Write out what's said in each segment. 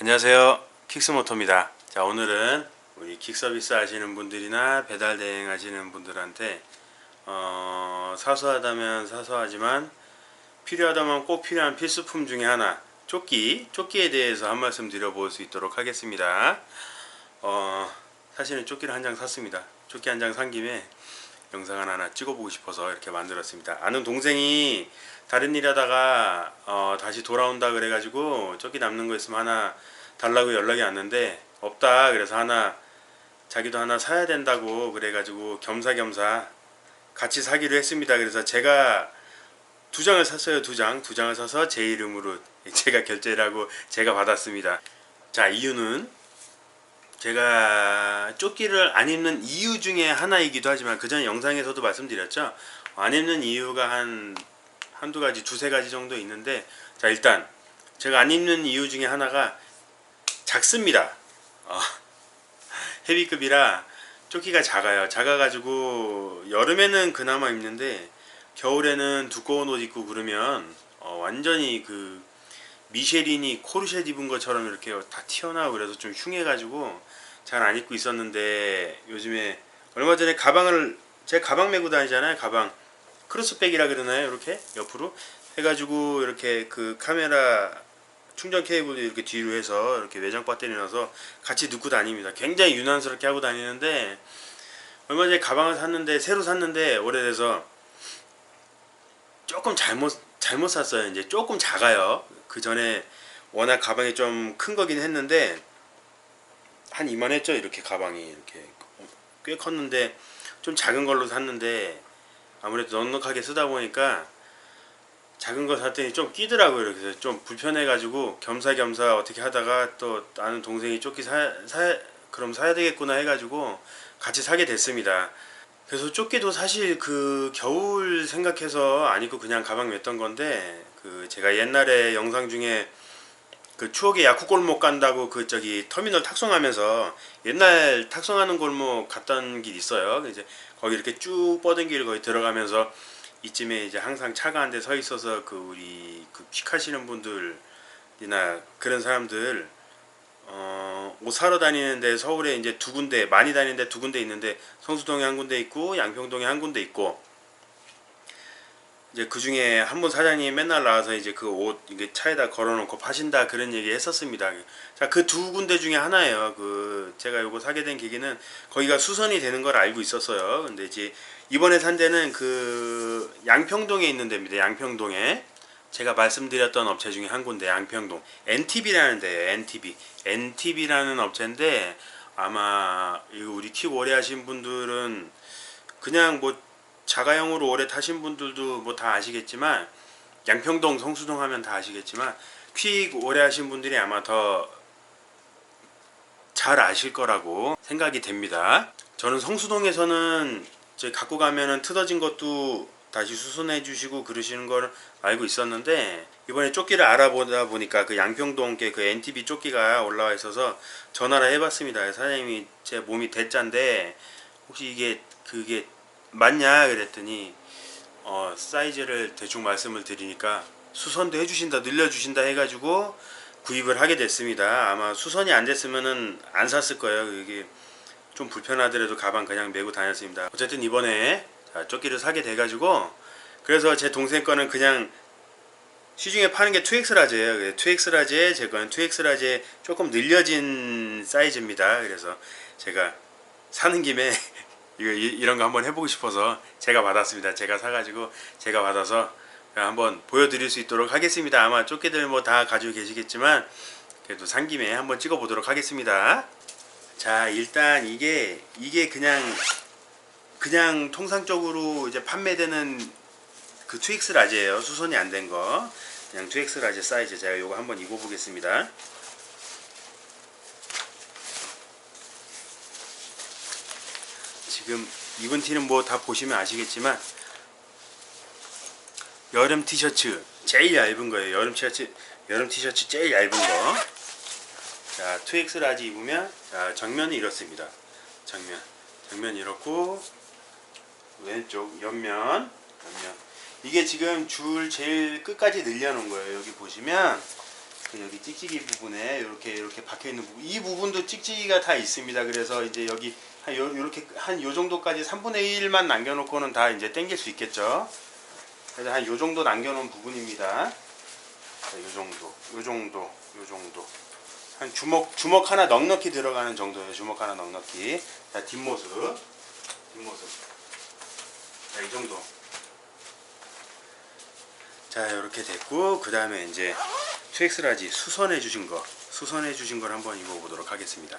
안녕하세요, 킥스모터입니다. 자, 오늘은 우리 킥 서비스 하시는 분들이나 배달 대행 하시는 분들한테 사소하다면 사소하지만 필요하다면 꼭 필요한 필수품 중에 하나, 조끼에 대해서 한 말씀 드려볼 수 있도록 하겠습니다. 사실은 조끼를 한 장 샀습니다. 조끼 한 장 산 김에 영상을 하나 찍어보고 싶어서 이렇게 만들었습니다. 아는 동생이 다른 일 하다가 다시 돌아온다 그래가지고 조끼 남는 거 있으면 하나 달라고 연락이 왔는데 없다 그래서 자기도 하나 사야 된다고 그래가지고 겸사겸사 같이 사기로 했습니다. 그래서 제가 두 장을 샀어요. 두 장을 사서 제 이름으로 제가 결제를 하고 제가 받았습니다. 자, 이유는 제가 조끼를 안 입는 이유 중에 하나이기도 하지만 그 전 영상에서도 말씀드렸죠. 안 입는 이유가 한두 가지, 두세 가지 정도 있는데, 자, 일단 제가 안 입는 이유 중에 하나가 작습니다. 헤비급이라 조끼가 작아가지고 여름에는 그나마 입는데 겨울에는 두꺼운 옷 입고 그러면 완전히 그 미쉐린이 코르셋 입은 것처럼 이렇게 다 튀어나오고 그래서 좀 흉해가지고 잘 안 입고 있었는데, 요즘에 얼마 전에 제가 가방 메고 다니잖아요. 가방 크로스백이라 그러나요? 이렇게 옆으로 해가지고 이렇게 그 카메라 충전 케이블도 이렇게 뒤로 해서 이렇게 외장 배터리 넣어서 같이 넣고 다닙니다. 굉장히 유난스럽게 하고 다니는데, 얼마 전에 가방을 새로 샀는데 오래돼서 조금 잘못 샀어요. 이제 조금 작아요. 그 전에 워낙 가방이 좀 큰 거긴 했는데 한 이만했죠. 이렇게 가방이 이렇게 꽤 컸는데 좀 작은 걸로 샀는데 아무래도 넉넉하게 쓰다 보니까 작은 거 샀더니 좀 끼더라고요. 그래서 좀 불편해가지고 겸사겸사 어떻게 하다가 또 아는 동생이 조끼 그럼 사야 되겠구나 해가지고 같이 사게 됐습니다. 그래서 조끼도 사실 그 겨울 생각해서 안 입고 그냥 가방 맸던 건데, 그 제가 옛날에 영상 중에 그 추억의 야쿠골목 간다고 그 저기 터미널 탁송하면서 옛날 탁송하는 골목 갔던 길 있어요. 이제 거기 이렇게 쭉 뻗은 길 거기 들어가면서 이쯤에 이제 항상 차가 한 대 서 있어서 그 우리 그 퀵하시는 분들이나 그런 사람들 옷 사러 다니는데 서울에 이제 두 군데, 많이 다니는데 두 군데 있는데 성수동에 한 군데 있고 양평동에 한 군데 있고, 이제 그 중에 한 분 사장님이 맨날 나와서 이제 그 옷 이게 차에다 걸어놓고 파신다 그런 얘기 했었습니다. 자, 그 두 군데 중에 하나예요. 그 제가 요거 사게 된 계기는 거기가 수선이 되는 걸 알고 있었어요. 근데 이제 이번에 산 데는 그 양평동에 있는 데입니다. 양평동에 제가 말씀드렸던 업체 중에 한 군데, 양평동 NTB라는 데예요. NTB라는 업체인데, 아마 이거 우리 킥 오래 하신 분들은 그냥 뭐 자가용으로 오래 타신 분들도 뭐 다 아시겠지만, 양평동 성수동 하면 다 아시겠지만 퀵 오래 하신 분들이 아마 더 잘 아실 거라고 생각이 됩니다. 저는 성수동에서는 갖고 가면은 뜯어진 것도 다시 수선해 주시고 그러시는 걸 알고 있었는데, 이번에 조끼를 알아보다 보니까 그 양평동께 그 NTB 조끼가 올라와 있어서 전화를 해봤습니다. 사장님이 제 몸이 대짜인데 혹시 그게 맞냐 그랬더니 사이즈를 대충 말씀을 드리니까 수선도 해주신다, 늘려주신다 해가지고 구입을 하게 됐습니다. 아마 수선이 안 됐으면은 안 샀을 거예요. 이게 좀 불편하더라도 가방 그냥 메고 다녔습니다. 어쨌든 이번에 조끼를 사게 돼가지고, 그래서 제 동생 거는 그냥 시중에 파는 게 2X 라지예요. 2X 라지에 제 거는 2X 라지에 조금 늘려진 사이즈입니다. 그래서 제가 사는 김에 이런 거 한번 해보고 싶어서 제가 받았습니다. 제가 사가지고 제가 받아서 한번 보여드릴 수 있도록 하겠습니다. 아마 조끼들 뭐 다 가지고 계시겠지만 그래도 산 김에 한번 찍어 보도록 하겠습니다. 자, 일단 이게 그냥 통상적으로 이제 판매되는 그 2X 라지예요. 수선이 안 된 거. 그냥 2X 라지 사이즈. 제가 요거 한번 입어 보겠습니다. 지금 입은 티는 뭐 다 보시면 아시겠지만 여름 티셔츠 제일 얇은 거예요. 여름 티셔츠 제일 얇은 거. 자, 2X 라지 입으면, 자, 정면이 이렇습니다. 정면 이렇고, 왼쪽 옆면 이게 지금 줄 제일 끝까지 늘려놓은 거예요. 여기 보시면 여기 찍찍이 부분에 이렇게 박혀 있는 부분, 이 부분도 찍찍이가 다 있습니다. 그래서 이제 여기 요렇게 한 요 정도까지 3분의 1만 남겨놓고는 다 이제 당길 수 있겠죠. 그래서 한 요 정도 남겨놓은 부분입니다. 자, 요 정도. 한 주먹 하나 넉넉히 들어가는 정도예요. 주먹 하나 넉넉히. 자, 뒷모습. 자, 이 정도. 자, 이렇게 됐고, 그 다음에 이제 2X 라지 수선해 주신 걸 한번 입어보도록 하겠습니다.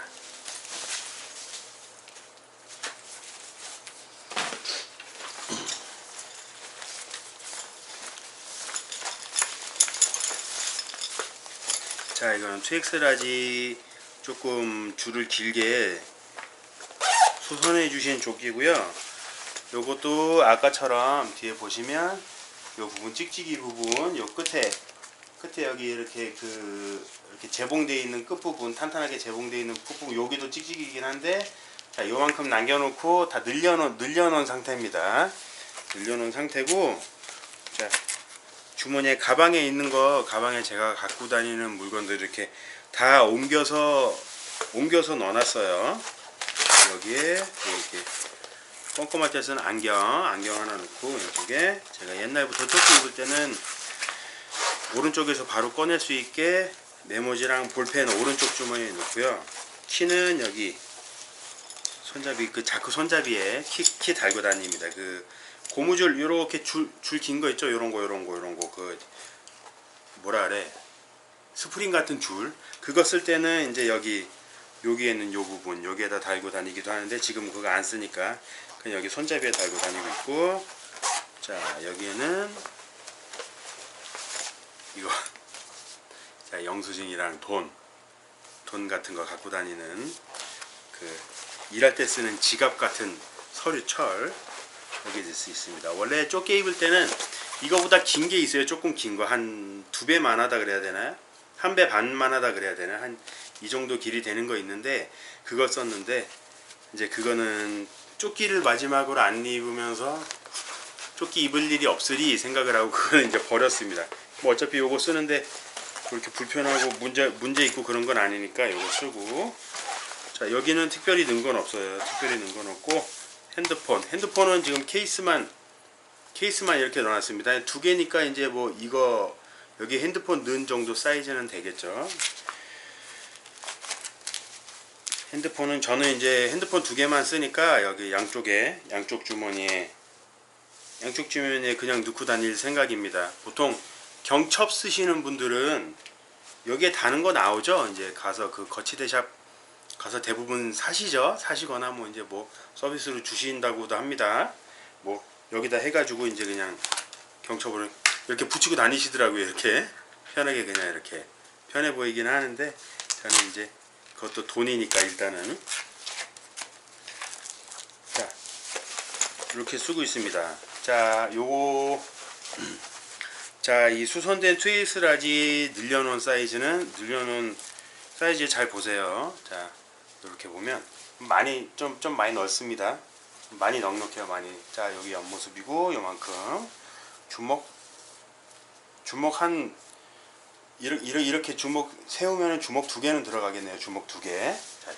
자, 이거는 2X 라지 조금 줄을 길게 수선해 주신 조끼고요. 요것도 아까처럼 뒤에 보시면 요 부분 찍찍이 부분, 요 끝에 여기 이렇게 이렇게 재봉되어 있는 끝 부분, 탄탄하게 재봉되어 있는 끝 부분, 여기도 찍찍이긴 한데, 자, 요만큼 남겨놓고 다 늘려놓은 상태입니다. 늘려놓은 상태고, 자, 주머니에 가방에 있는 거, 가방에 제가 갖고 다니는 물건들 이렇게 다 옮겨서 넣어놨어요. 여기에 이렇게 꼼꼼할 때 쓰는 안경 하나 넣고, 이쪽에 제가 옛날부터 조끼 입을 때는 오른쪽에서 바로 꺼낼 수 있게 메모지랑 볼펜 오른쪽 주머니에 넣고요. 키는 여기 손잡이, 그 자크 손잡이에 키 달고 다닙니다. 그 고무줄 요렇게 줄 긴 거 있죠? 요런 거 그 뭐라 그래, 스프링 같은 줄, 그거 쓸 때는 이제 여기에 있는 요 부분 여기에다 달고 다니기도 하는데, 지금 그거 안 쓰니까 그냥 여기 손잡이에 달고 다니고 있고, 자, 여기에는 이거 자, 영수증이랑 돈 같은 거 갖고 다니는, 그 일할 때 쓰는 지갑 같은 서류철 여기 있을 수 있습니다. 원래 조끼 입을 때는 이거보다 긴 게 있어요. 조금 긴 거, 한 2배만 하다 그래야 되나요? 1배 반만 하다 그래야 되나? 한 이 정도 길이 되는 거 있는데, 그거 썼는데 이제 그거는 조끼를 마지막으로 안 입으면서 조끼 입을 일이 없으리 생각을 하고 그거는 이제 버렸습니다. 뭐 어차피 요거 쓰는데 그렇게 불편하고 문제 있고 그런 건 아니니까 요거 쓰고, 자, 여기는 특별히 넣은 건 없어요. 특별히 넣은 건 없고, 핸드폰은 지금 케이스만 이렇게 넣어놨습니다. 2개니까 이제 뭐 이거 여기 핸드폰 넣은 정도 사이즈는 되겠죠. 핸드폰은 저는 이제 핸드폰 2개만 쓰니까 여기 양쪽 주머니에 그냥 넣고 다닐 생각입니다. 보통 경첩 쓰시는 분들은 여기에 다는 거 나오죠. 이제 가서 그 거치대샵 가서 대부분 사시거나 뭐 이제 뭐 서비스로 주신다고도 합니다. 뭐 여기다 해가지고 이제 그냥 경첩을 이렇게 붙이고 다니시더라고요. 이렇게 편하게, 그냥 이렇게 편해 보이긴 하는데, 저는 이제 그것도 돈이니까 일단은, 자, 이렇게 쓰고 있습니다. 자, 요거 자, 이 수선된 2X 라지 늘려놓은 사이즈에 잘 보세요. 자, 이렇게 보면 좀 많이 넓습니다. 많이 넉넉해요. 많이. 자, 여기 옆모습이고, 요만큼 주먹 한 이렇게 주먹 세우면 주먹 2개는 들어가겠네요. 주먹 2개. 자,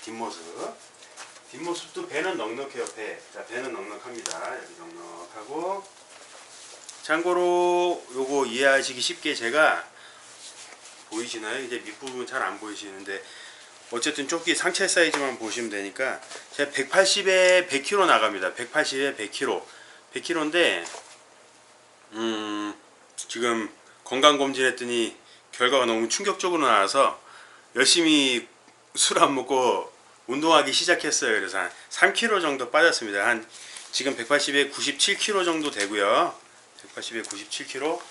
뒷모습도 배는 넉넉해요. 자, 배는 넉넉합니다. 여기 넉넉하고, 참고로 요거 이해하시기 쉽게 제가, 보이시나요? 이제 밑부분 잘 안 보이시는데, 어쨌든 조끼 상체 사이즈만 보시면 되니까, 제가 180에 100kg 나갑니다. 180에 100kg. 100kg인데 지금 건강검진 했더니 결과가 너무 충격적으로 나와서 열심히 술 안 먹고 운동하기 시작했어요. 그래서 한 3kg 정도 빠졌습니다. 지금 180에 97kg 정도 되고요. 180에 97kg.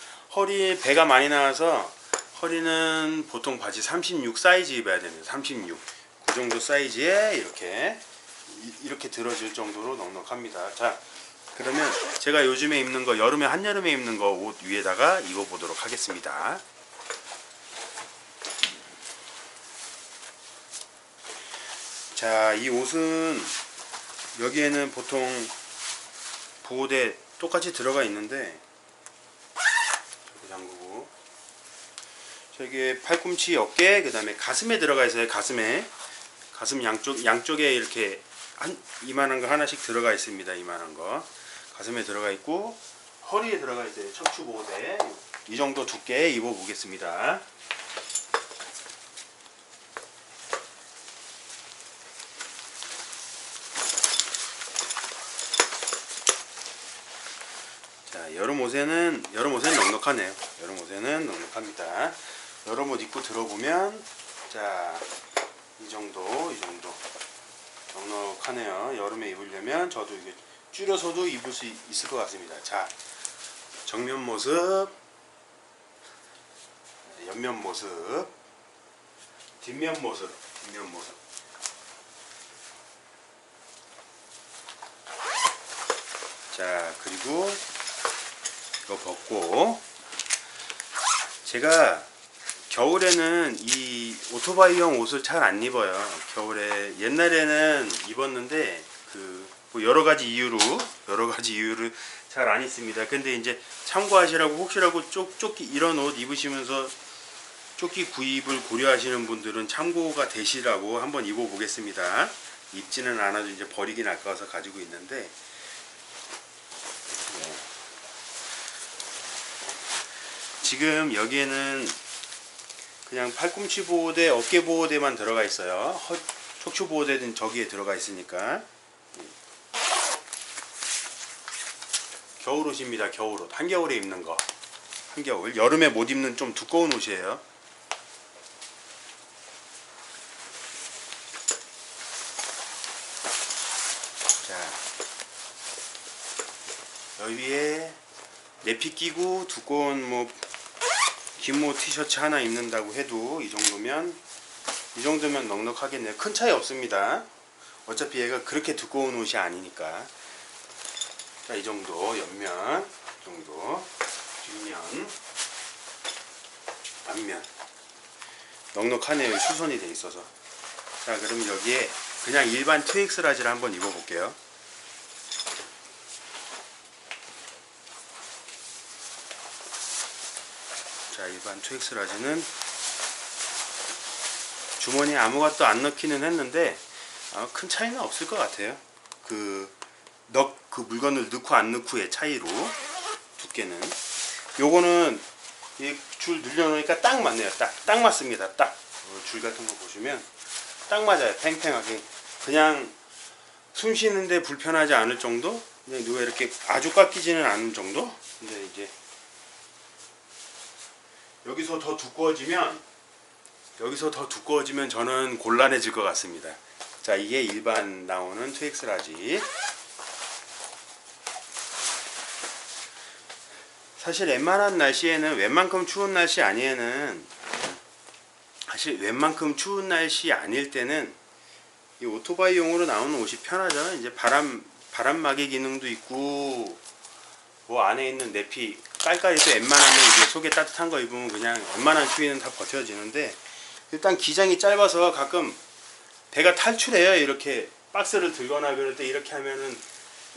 배가 많이 나와서 허리는 보통 바지 36 사이즈 입어야 됩니다. 36. 그 정도 사이즈에 이렇게 들어줄 정도로 넉넉합니다. 자, 그러면 제가 요즘에 입는 거, 한여름에 입는 거 옷 위에다가 입어보도록 하겠습니다. 자, 이 옷은 여기에는 보통 보호대 똑같이 들어가 있는데, 잠그고, 이게 팔꿈치, 어깨, 그 다음에 가슴에 들어가 있어요. 가슴 양쪽에 이렇게 이만한 거 하나씩 들어가 있습니다. 이만한 거 가슴에 들어가 있고 허리에 들어가 있어요. 척추 보호대. 이 정도 두께 입어 보겠습니다. 자, 여름 옷에는 넉넉하네요. 여름 옷에는 넉넉합니다. 여름 옷 입고 들어보면, 자, 이 정도 넉넉하네요. 여름에 입으려면 저도 이게 줄여서도 입을 수 있을 것 같습니다. 자, 정면 모습, 옆면 모습, 뒷면 모습. 자, 그리고 이거 벗고, 제가 겨울에는 이 오토바이용 옷을 잘 안 입어요. 겨울에 옛날에는 입었는데 뭐 여러 가지 이유로 잘 안 입습니다. 근데 이제 참고하시라고, 혹시라도 조끼 이런 옷 입으시면서 조끼 구입을 고려하시는 분들은 참고가 되시라고 한번 입어 보겠습니다. 입지는 않아도 이제 버리긴 아까워서 가지고 있는데, 네. 지금 여기에는 그냥 팔꿈치 보호대, 어깨 보호대만 들어가 있어요. 척추 보호대는 저기에 들어가 있으니까. 겨울 옷입니다. 겨울 옷. 한겨울에 입는 거. 한겨울. 여름에 못 입는 좀 두꺼운 옷이에요. 자, 여기에 내피 끼고 두꺼운 뭐 긴모 티셔츠 하나 입는다고 해도 이 정도면 넉넉하겠네요. 큰 차이 없습니다. 어차피 얘가 그렇게 두꺼운 옷이 아니니까. 자, 이 정도 옆면, 이 정도 뒷면, 앞면 넉넉하네요. 수선이 돼 있어서. 자, 그럼 여기에 그냥 일반 2X 라지를 한번 입어볼게요. 자, 일반 2X 라지는 주머니에 아무것도 안 넣기는 했는데 큰 차이는 없을 것 같아요. 그 물건을 넣고 안 넣고의 차이로 두께는. 요거는 이 줄 늘려놓으니까 딱 맞네요. 딱 맞습니다. 딱 줄 같은 거 보시면 딱 맞아요. 팽팽하게. 그냥 숨 쉬는데 불편하지 않을 정도. 그냥 누가 이렇게 아주 깎이지는 않은 정도. 근데 이제 여기서 더 두꺼워지면 저는 곤란해질 것 같습니다. 자, 이게 일반 나오는 2X 라지. 사실 웬만한 날씨에는, 웬만큼 추운 날씨 아니에는, 사실 웬만큼 추운 날씨 아닐 때는 이 오토바이용으로 나오는 옷이 편하잖아요. 이제 바람막이 기능도 있고, 뭐 안에 있는 내피 깔깔이 또 웬만하면 이제 속에 따뜻한 거 입으면 그냥 웬만한 추위는 다 버텨지는데, 일단 기장이 짧아서 가끔 배가 탈출해요. 이렇게 박스를 들거나 그럴 때 이렇게 하면은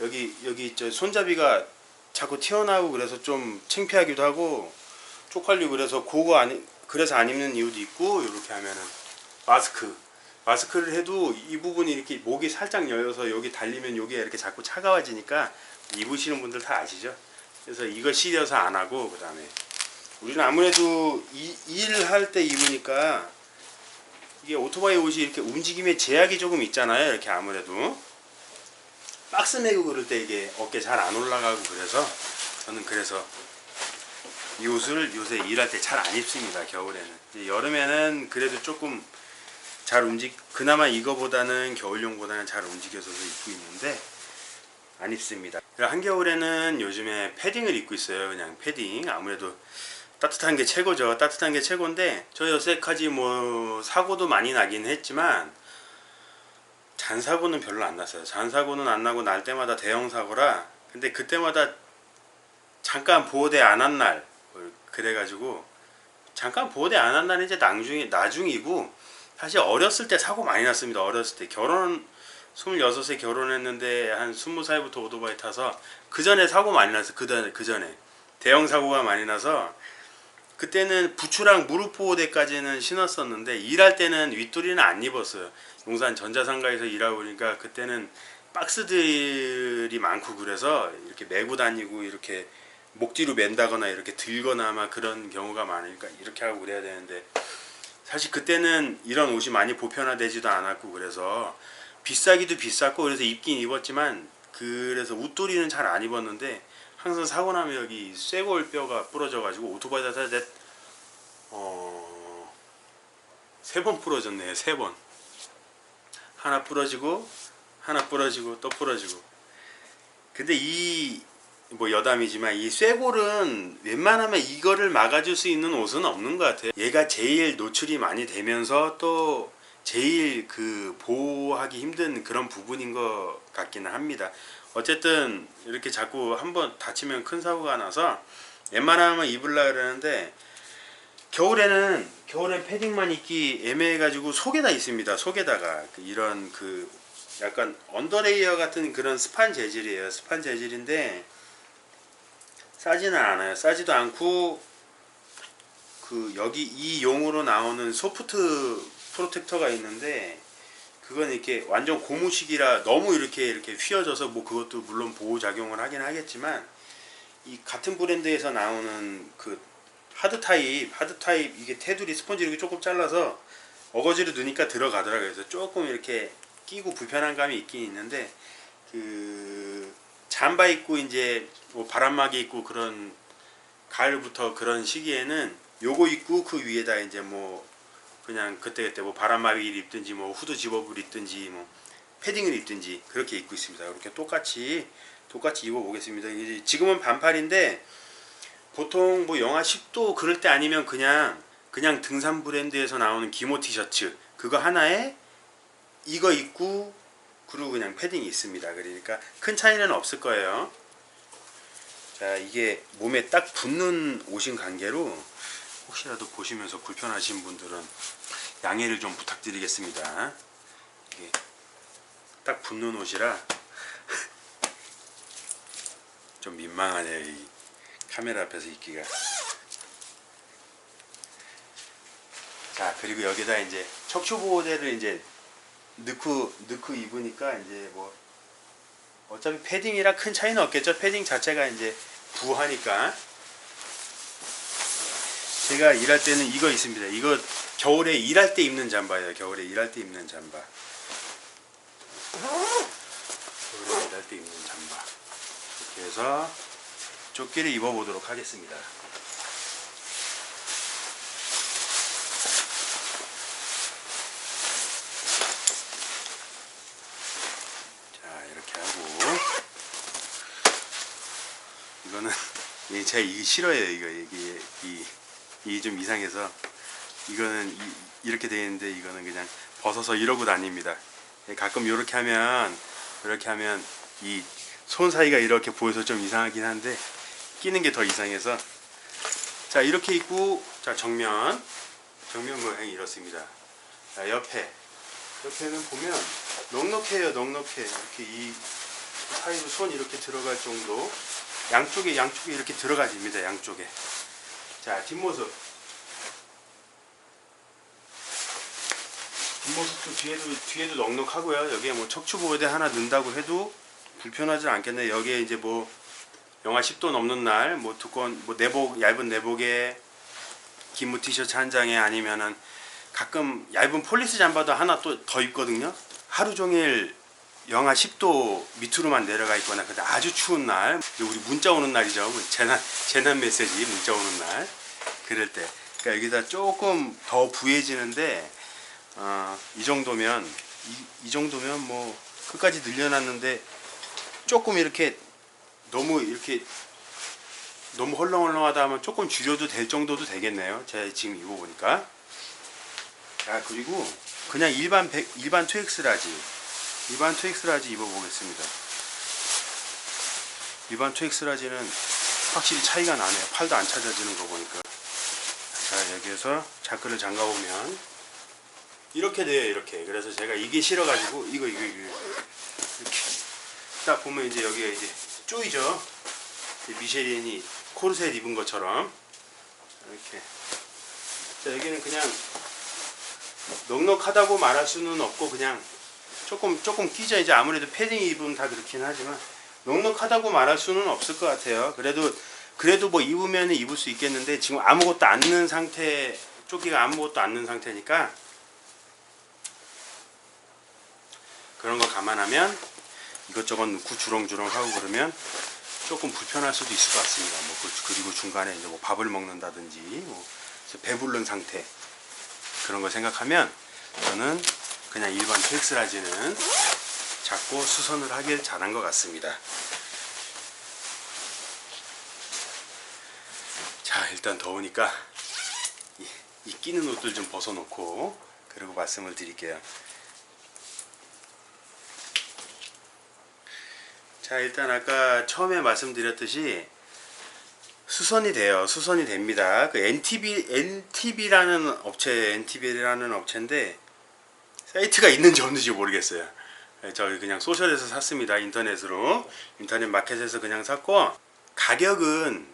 여기 저 손잡이가 자꾸 튀어나오고 그래서 좀 창피하기도 하고 쪽팔리고 그래서 그래서 안 입는 이유도 있고, 이렇게 하면은 마스크를 해도 이 부분이 이렇게 목이 살짝 열려서 여기 달리면 여기가 이렇게 자꾸 차가워지니까 입으시는 분들 다 아시죠? 그래서 이거 시려서 안 하고, 그 다음에 우리는 아무래도 일할 때 입으니까 이게 오토바이 옷이 이렇게 움직임에 제약이 조금 있잖아요. 이렇게 아무래도 박스 메고 그럴 때 이게 어깨 잘 안 올라가고, 그래서 저는 이 옷을 요새 일할 때 잘 안 입습니다. 겨울에는. 이제 여름에는 그래도 조금 그나마 이거보다는 겨울용보다는 잘 움직여서 입고 있는데 안 입습니다. 한겨울에는 요즘에 패딩을 입고 있어요. 그냥 패딩. 아무래도 따뜻한 게 최고죠. 따뜻한 게 최고인데, 저 여태까지 뭐 사고도 많이 나긴 했지만 잔사고는 별로 안 났어요. 잔사고는 안 나고 날 때마다 대형 사고라. 근데 그때마다 잠깐 보호대 안 한 날, 그래가지고 잠깐 보호대 안 한 날은 이제 나중이고, 사실 어렸을 때 사고 많이 났습니다. 어렸을 때 26에 결혼했는데 한 20살부터 오토바이 타서 그 전에 사고 많이 났어요. 그 전에 대형 사고가 많이 나서 그때는 부츠랑 무릎 보호대까지는 신었었는데 일할 때는 윗도리는 안 입었어요. 용산 전자상가에서 일하고 보니까 그때는 박스들이 많고 그래서 이렇게 메고 다니고 이렇게 목 뒤로 맨다거나 이렇게 들거나 막 그런 경우가 많으니까 이렇게 하고 그래야 되는데, 사실 그때는 이런 옷이 많이 보편화되지도 않았고 그래서 비싸기도 비쌌고 그래서 입긴 입었지만, 그래서 웃도리는 잘 안 입었는데 항상 사고 나면 여기 쇄골 뼈가 부러져 가지고 오토바이 타다 세 번 부러졌네요. 세 번. 하나 부러지고 하나 부러지고 또 부러지고. 근데 이 뭐 여담이지만 이 쇄골은 웬만하면 이거를 막아줄 수 있는 옷은 없는 것 같아요. 얘가 제일 노출이 많이 되면서 또 제일 그 보호하기 힘든 그런 부분인 것 같기는 합니다. 어쨌든 이렇게 자꾸 한번 다치면 큰 사고가 나서 웬만하면 입으려고 그러는데, 겨울엔 패딩만 입기 애매해가지고 속에다 있습니다. 속에다가 이런 그 약간 언더레이어 같은 그런 스판 재질이에요. 스판 재질인데 싸지는 않아요. 싸지도 않고 그 여기 이 용으로 나오는 소프트 프로텍터가 있는데, 그건 이렇게 완전 고무식이라 너무 이렇게 휘어져서 뭐 그것도 물론 보호 작용을 하긴 하겠지만, 이 같은 브랜드에서 나오는 그 하드 타입 이게 테두리 스펀지 이렇게 조금 잘라서 어거지로 넣으니까 들어가더라고요. 그래서 조금 이렇게 끼고 불편한 감이 있긴 있는데, 그 잠바 입고 이제 뭐 바람막이 입고 그런 가을부터 그런 시기에는 요거 입고 그 위에다 이제 뭐 그냥 그때 뭐 바람막이를 입든지 뭐 후드 집업을 입든지 뭐 패딩을 입든지 그렇게 입고 있습니다. 이렇게 똑같이 입어 보겠습니다. 이제 지금은 반팔인데 보통 뭐 영하 10도 그럴 때 아니면 그냥 등산 브랜드에서 나오는 기모 티셔츠 그거 하나에 이거 입고 그리고 그냥 패딩이 있습니다. 그러니까 큰 차이는 없을 거예요. 자, 이게 몸에 딱 붙는 옷인 관계로 혹시라도 보시면서 불편하신 분들은 양해를 좀 부탁드리겠습니다. 이게 딱 붙는 옷이라 좀 민망하네요. 이 카메라 앞에서 입기가. 자, 그리고 여기다 이제 척추 보호대를 이제 넣고 입으니까 이제 뭐 어차피 패딩이랑 큰 차이는 없겠죠. 패딩 자체가 이제 부하니까. 제가 일할 때는 이거 있습니다. 이거 겨울에 일할 때 입는 잠바예요. 겨울에 일할 때 입는 잠바. 겨울에 일할 때 입는 잠바. 이렇게 해서 조끼를 입어보도록 하겠습니다. 자, 이렇게 하고 이거는 제가 이게 싫어해요. 이게 좀 이상해서 이거는 이렇게 되어 있는데 이거는 그냥 벗어서 이러고 다닙니다. 가끔 이렇게 하면 이 손 사이가 이렇게 보여서 좀 이상하긴 한데 끼는 게 더 이상해서, 자, 이렇게 입고, 자, 정면 모양이 이렇습니다. 자, 옆에는 보면 넉넉해요. 이렇게 이 사이로 손 이렇게 들어갈 정도, 양쪽에 이렇게 들어가집니다. 양쪽에. 자, 뒷모습도 뒤에도 넉넉하고요. 여기에 뭐 척추 보호대 하나 넣는다고 해도 불편하지 않겠네. 여기에 이제 뭐 영하 10도 넘는 날 뭐 두꺼운 뭐 내복, 얇은 내복에 기모 티셔츠 한 장에, 아니면은 가끔 얇은 폴리스 잠바도 하나 또 더 입거든요. 하루 종일 영하 10도 밑으로만 내려가 있거나 근데 아주 추운 날, 우리 문자 오는 날이죠. 재난 메시지 문자 오는 날, 그럴 때 그러니까 여기다 조금 더 부해지는데, 이 정도면 뭐 끝까지 늘려놨는데 조금 이렇게 너무 헐렁헐렁하다 하면 조금 줄여도 될 정도도 되겠네요. 제가 지금 입어보니까. 자, 그리고 그냥 일반 2X 라지 입어보겠습니다. 일반 2X 라지는 확실히 차이가 나네요. 팔도 안 찾아지는 거 보니까. 자, 여기에서 자크를 잠가보면 이렇게 돼요. 이렇게. 그래서 제가 이게 싫어가지고 이거 이렇게 딱 보면 이제 여기가 이제 쪼이죠. 미쉐린이 코르셋 입은 것처럼. 이렇게. 자, 여기는 그냥 넉넉하다고 말할 수는 없고 그냥 조금 끼죠. 이제 아무래도 패딩 입으면 다 그렇긴 하지만 넉넉하다고 말할 수는 없을 것 같아요. 그래도 뭐 입으면 입을 수 있겠는데 지금 아무것도 안 넣은 상태, 조끼가 아무것도 안 넣은 상태니까 그런 거 감안하면 이것저것 넣고 주렁주렁 하고 그러면 조금 불편할 수도 있을 것 같습니다. 뭐 그리고 중간에 이제 뭐 밥을 먹는다든지 뭐 배부른 상태 그런 거 생각하면 저는 그냥 일반 트랙스라지는 잡고 수선을 하길 잘한 것 같습니다. 자, 일단 더우니까 이 끼는 옷들 좀 벗어놓고 그리고 말씀을 드릴게요. 자, 일단 아까 처음에 말씀드렸듯이 수선이 돼요. 수선이 됩니다. 그 NTB라는 업체인데 사이트가 있는지 없는지 모르겠어요. 저기 그냥 소셜에서 샀습니다. 인터넷 마켓에서 그냥 샀고 가격은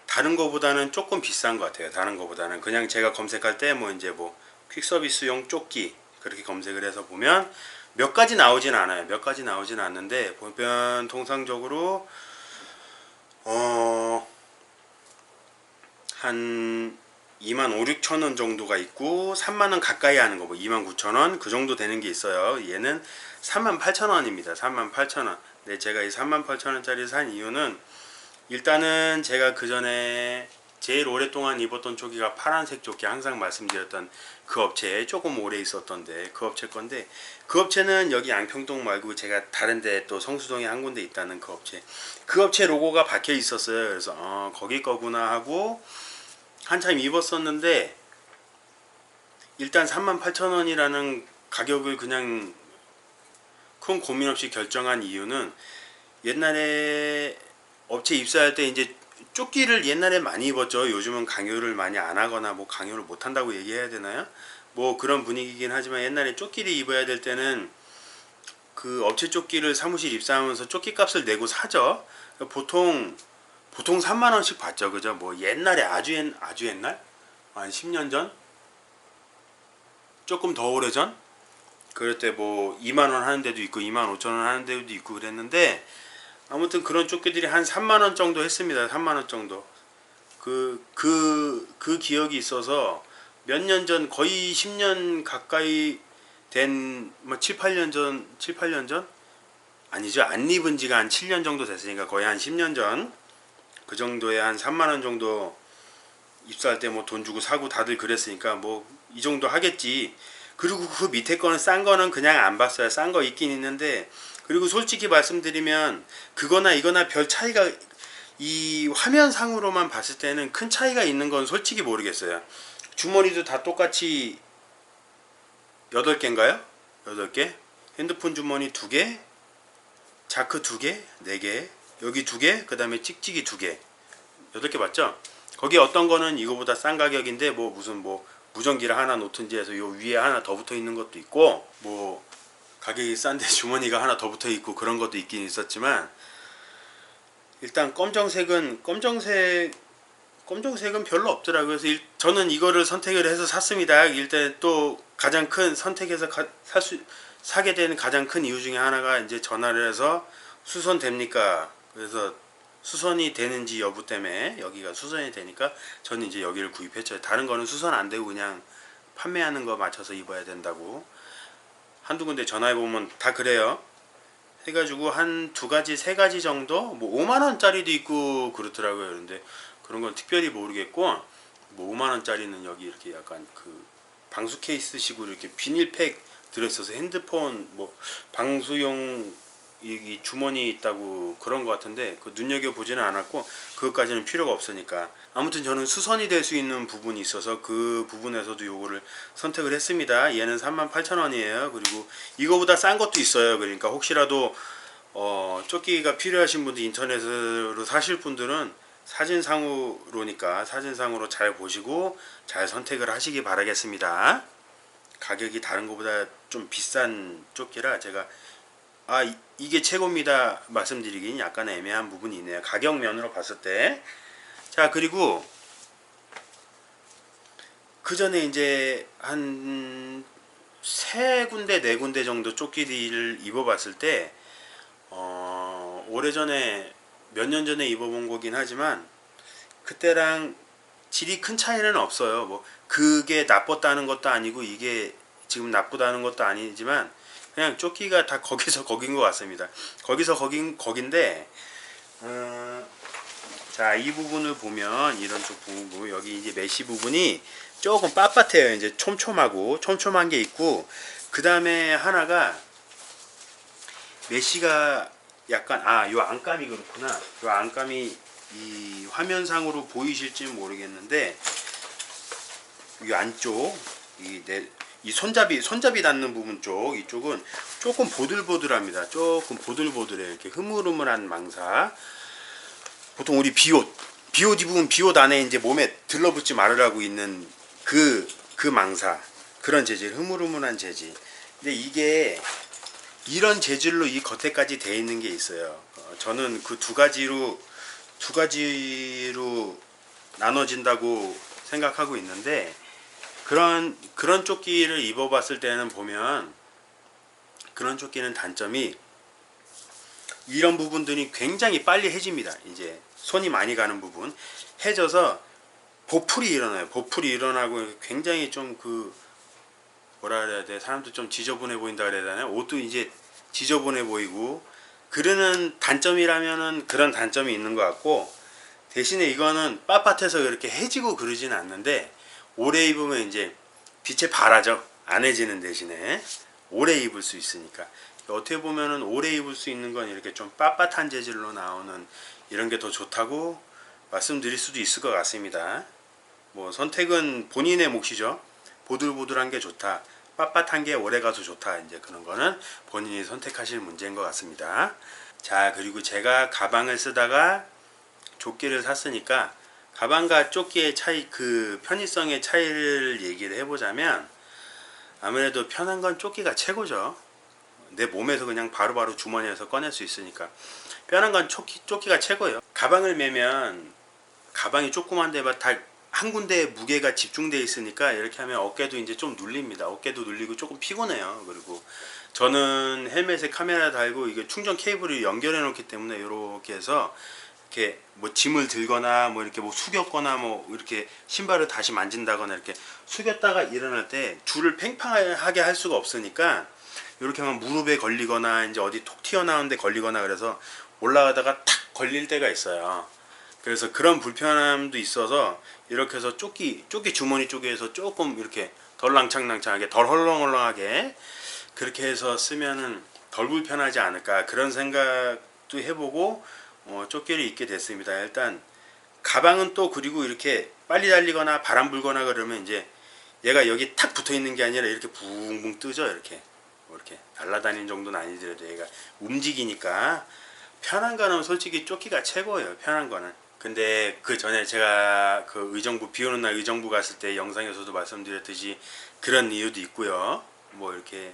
다른 거보다는 조금 비싼 것 같아요. 다른 거보다는 그냥 제가 검색할 때 뭐 이제 뭐 퀵서비스용 조끼 그렇게 검색을 해서 보면 몇 가지 나오진 않아요. 몇 가지 나오진 않는데 보면 통상적으로 한 25,000~26,000원 정도가 있고 30,000원 가까이 하는 거 뭐 29,000원 그 정도 되는 게 있어요. 얘는 38,000원입니다. 38,000원. 네, 제가 이 38,000원짜리 산 이유는 일단은 제가 그 전에 제일 오랫동안 입었던 조끼가 파란색 조끼, 항상 말씀드렸던 그 업체에 조금 오래 있었던데 그 업체 건데, 그 업체는 여기 양평동 말고 제가 다른데 또 성수동에 한 군데 있다는 그 업체 로고가 박혀 있었어요. 그래서 거기 거구나 하고 한참 입었었는데, 일단 38,000원이라는 가격을 그냥 큰 고민 없이 결정한 이유는, 옛날에 업체 입사할 때 이제 조끼를 옛날에 많이 입었죠. 요즘은 강요를 많이 안 하거나 뭐 강요를 못 한다고 얘기해야 되나요? 뭐 그런 분위기긴 하지만 옛날에 조끼를 입어야 될 때는 그 업체 조끼를 사무실 입사하면서 조끼 값을 내고 사죠. 보통 3만원씩 받죠. 그죠? 뭐 옛날에 아주 옛날? 한 10년 전? 조금 더 오래전? 그럴 때 뭐 2만원 하는 데도 있고 25,000원 하는 데도 있고 그랬는데, 아무튼 그런 조끼들이 한 3만원 정도 했습니다. 3만원 정도. 그 기억이 있어서 몇 년 전, 거의 10년 가까이 된, 뭐 7, 8년 전? 아니죠. 안 입은 지가 한 7년 정도 됐으니까 거의 한 10년 전. 그 정도에 한 3만원 정도 입사할 때 뭐 돈 주고 사고 다들 그랬으니까 뭐 이 정도 하겠지. 그리고 그 밑에 거는 싼 거는 그냥 안 봤어요. 싼 거 있긴 있는데, 그리고 솔직히 말씀드리면 그거나 이거나 별 차이가, 이 화면상으로만 봤을 때는 큰 차이가 있는 건 솔직히 모르겠어요. 주머니도 다 똑같이 8개인가요? 8개? 핸드폰 주머니 2개, 자크 2개, 4개, 여기 2개, 그 다음에 찍찍이 2개, 8개 맞죠? 거기 어떤 거는 이거보다 싼 가격인데 뭐 무슨 뭐 무전기를 하나 놓든지 해서 요 위에 하나 더 붙어 있는 것도 있고, 뭐 가격이 싼데 주머니가 하나 더 붙어 있고 그런 것도 있긴 있었지만, 일단 검정색은 별로 없더라고요. 그래서 저는 이거를 선택을 해서 샀습니다. 일단 또 가장 큰 선택해서 사게 되는 가장 큰 이유 중에 하나가 이제 전화를 해서 수선 됩니까? 그래서 수선이 되는지 여부 때문에, 여기가 수선이 되니까 저는 이제 여기를 구입했죠. 다른 거는 수선 안 되고 그냥 판매하는 거 맞춰서 입어야 된다고 한두 군데 전화해보면 다 그래요. 해가지고 한 2가지 3가지 정도, 뭐 5만원짜리도 있고 그렇더라고요. 그런데 그런 건 특별히 모르겠고, 뭐 5만원짜리는 여기 이렇게 약간 그 방수 케이스 식으로 이렇게 비닐팩 들어있어서 핸드폰 뭐 방수용 이 주머니 있다고 그런 것 같은데, 그 눈여겨보지는 않았고 그것까지는 필요가 없으니까. 아무튼 저는 수선이 될 수 있는 부분이 있어서 그 부분에서도 요거를 선택을 했습니다. 얘는 38,000원이에요. 그리고 이거보다 싼 것도 있어요. 그러니까 혹시라도 조끼가 필요하신 분들, 인터넷으로 사실 분들은 사진상으로 잘 보시고 잘 선택을 하시기 바라겠습니다. 가격이 다른 것보다 좀 비싼 조끼라 제가 이게 최고입니다 말씀드리긴 약간 애매한 부분이 있네요. 가격 면으로 봤을 때 자, 그리고 그 전에 이제 한 세 군데 네 군데 정도 조끼를 입어봤을 때 오래전에 몇 년 전에 입어본 거긴 하지만 그때랑 질이 큰 차이는 없어요. 뭐 그게 나빴다는 것도 아니고 이게 지금 나쁘다는 것도 아니지만 그냥 조끼가 다 거기서 거긴 것 같습니다. 거기서 거긴데 자, 이 부분을 보면 이런 쪽 부분 여기 이제 메시 부분이 조금 빳빳해요. 이제 촘촘한 게 있고 그 다음에 하나가 메시가 약간 요 안감이 그렇구나. 요 안감이 이 화면상으로 보이실지 모르겠는데 이 안쪽 이 손잡이 닿는 부분 쪽 이쪽은 조금 보들보들합니다. 조금 보들보들해요. 이렇게 흐물흐물한 망사. 보통 우리 비옷 입으면 비옷 안에 이제 몸에 들러붙지 말으라고 있는 그 망사, 그런 재질, 흐물흐물한 재질. 근데 이게 이런 재질로 이 겉에까지 돼 있는 게 있어요. 저는 그 두 가지로 나눠진다고 생각하고 있는데 그런 조끼를 입어봤을 때는 보면 그런 조끼는 단점이 이런 부분들이 굉장히 빨리 해집니다. 이제 손이 많이 가는 부분 해져서 보풀이 일어나요. 보풀이 일어나고 굉장히 좀 뭐라 그래야 돼, 사람도 좀 지저분해 보인다 그래야 되나요? 옷도 이제 지저분해 보이고 그러는 단점이라면은 그런 단점이 있는 것 같고, 대신에 이거는 빳빳해서 그렇게 해지고 그러진 않는데 오래 입으면 이제 빛에 발하죠. 안 해지는 대신에 오래 입을 수 있으니까. 어떻게 보면은 오래 입을 수 있는 건 이렇게 좀 빳빳한 재질로 나오는 이런 게 더 좋다고 말씀드릴 수도 있을 것 같습니다. 뭐 선택은 본인의 몫이죠. 보들보들한 게 좋다, 빳빳한 게 오래 가서 좋다, 이제 그런 거는 본인이 선택하실 문제인 것 같습니다. 자, 그리고 제가 가방을 쓰다가 조끼를 샀으니까 가방과 조끼의 차이, 그 편의성의 차이를 얘기를 해보자면 아무래도 편한 건 조끼가 최고죠. 내 몸에서 그냥 바로바로 주머니에서 꺼낼 수 있으니까 편한 건 조끼가 최고예요. 가방을 매면 가방이 조그만데 다 한 군데에 무게가 집중되어 있으니까 이렇게 하면 어깨도 이제 좀 눌립니다. 어깨도 눌리고 조금 피곤해요. 그리고 저는 헬멧에 카메라 달고 이게 충전 케이블을 연결해 놓기 때문에 이렇게 해서 이렇게 뭐 짐을 들거나 뭐 이렇게 뭐 숙였거나 뭐 이렇게 신발을 다시 만진다거나 이렇게 숙였다가 일어날 때 줄을 팽팽하게 할 수가 없으니까 이렇게 하면 무릎에 걸리거나 이제 어디 톡 튀어나온 데 걸리거나 그래서 올라가다가 탁 걸릴 때가 있어요. 그래서 그런 불편함도 있어서 이렇게 해서 조끼 주머니 쪽에서 조금 이렇게 덜 낭창낭창하게, 덜 헐렁헐렁하게 그렇게 해서 쓰면은 덜 불편하지 않을까, 그런 생각도 해보고 조끼를 입게 됐습니다. 일단 가방은 또 그리고 이렇게 빨리 달리거나 바람 불거나 그러면 이제 얘가 여기 탁 붙어 있는 게 아니라 이렇게 붕붕 뜨죠. 이렇게 이렇게 날아다니는 정도는 아니더라도 얘가 움직이니까 편한 거는 솔직히 조끼가 최고예요. 편한 거는. 근데 그 전에 제가 그 의정부, 비 오는 날 의정부 갔을 때 영상에서도 말씀드렸듯이 그런 이유도 있고요. 뭐 이렇게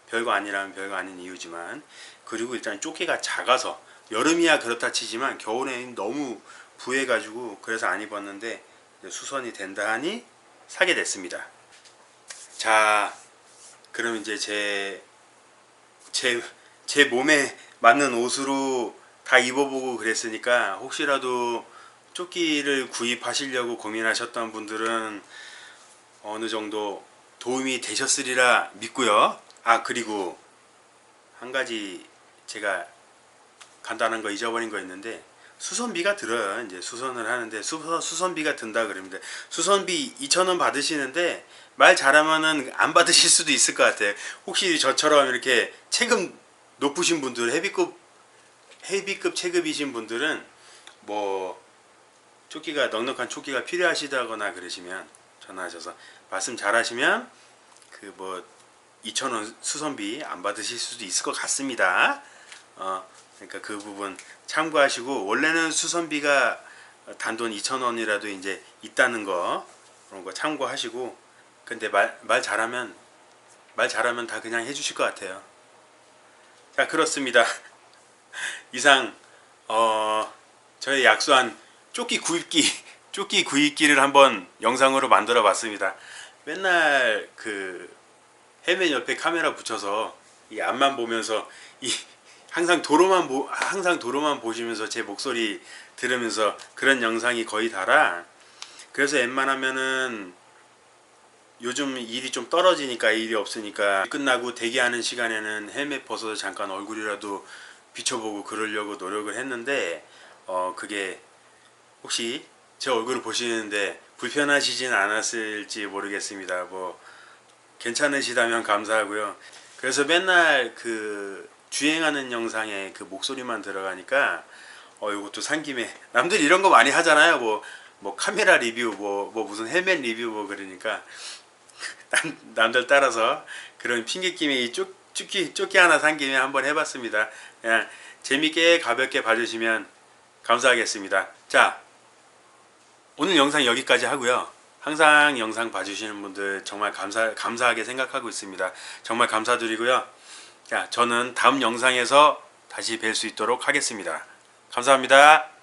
별거 아니라면 별거 아닌 이유지만, 그리고 일단 조끼가 작아서 여름이야 그렇다 치지만 겨울에는 너무 부해가지고 그래서 안 입었는데 수선이 된다 하니 사게 됐습니다. 자, 그럼 이제 제 몸에 맞는 옷으로 다 입어보고 그랬으니까 혹시라도 조끼를 구입하시려고 고민하셨던 분들은 어느 정도 도움이 되셨으리라 믿고요. 그리고 한 가지 제가 간단한 거 잊어버린 거 있는데, 수선비가 들어요. 이제 수선을 하는데 수선비가 든다 그럽니다. 수선비 2,000원 받으시는데 말 잘하면은 안 받으실 수도 있을 것 같아요. 혹시 저처럼 이렇게 체급 높으신 분들, 헤비급 체급이신 분들은 뭐 넉넉한 조끼가 필요하시다거나 그러시면 전화하셔서 말씀 잘하시면 그 뭐 2,000원 수선비 안 받으실 수도 있을 것 같습니다. 그러니까 그 부분 참고하시고, 원래는 수선비가 단돈 2,000원이라도 이제 있다는 거, 그런 거 참고하시고, 근데 말 잘하면 다 그냥 해주실 것 같아요. 자, 그렇습니다. 이상 저의 약소한 조끼 구입기 조끼 구입기를 한번 영상으로 만들어 봤습니다. 맨날 그 헬멧 옆에 카메라 붙여서 이 앞만 보면서 이 항상 도로만 보시면서 제 목소리 들으면서 그런 영상이 거의 다라. 그래서 웬만하면은 요즘 일이 좀 떨어지니까, 일이 없으니까 끝나고 대기하는 시간에는 헬멧 벗어서 잠깐 얼굴이라도 비춰보고 그러려고 노력을 했는데 그게 혹시 제 얼굴을 보시는데 불편하시진 않았을지 모르겠습니다. 뭐 괜찮으시다면 감사하고요. 그래서 맨날 그 주행하는 영상에 그 목소리만 들어가니까 이것도 산 김에 남들이 이런 거 많이 하잖아요. 뭐 카메라 리뷰 뭐 무슨 헬멧 리뷰 뭐 그러니까 남들 따라서 그런 핑계김에 조끼 하나 산 김에 한번 해봤습니다. 그냥 재밌게 가볍게 봐주시면 감사하겠습니다. 자, 오늘 영상 여기까지 하고요. 항상 영상 봐주시는 분들 정말 감사하게 생각하고 있습니다. 정말 감사드리고요. 자, 저는 다음 영상에서 다시 뵐 수 있도록 하겠습니다. 감사합니다.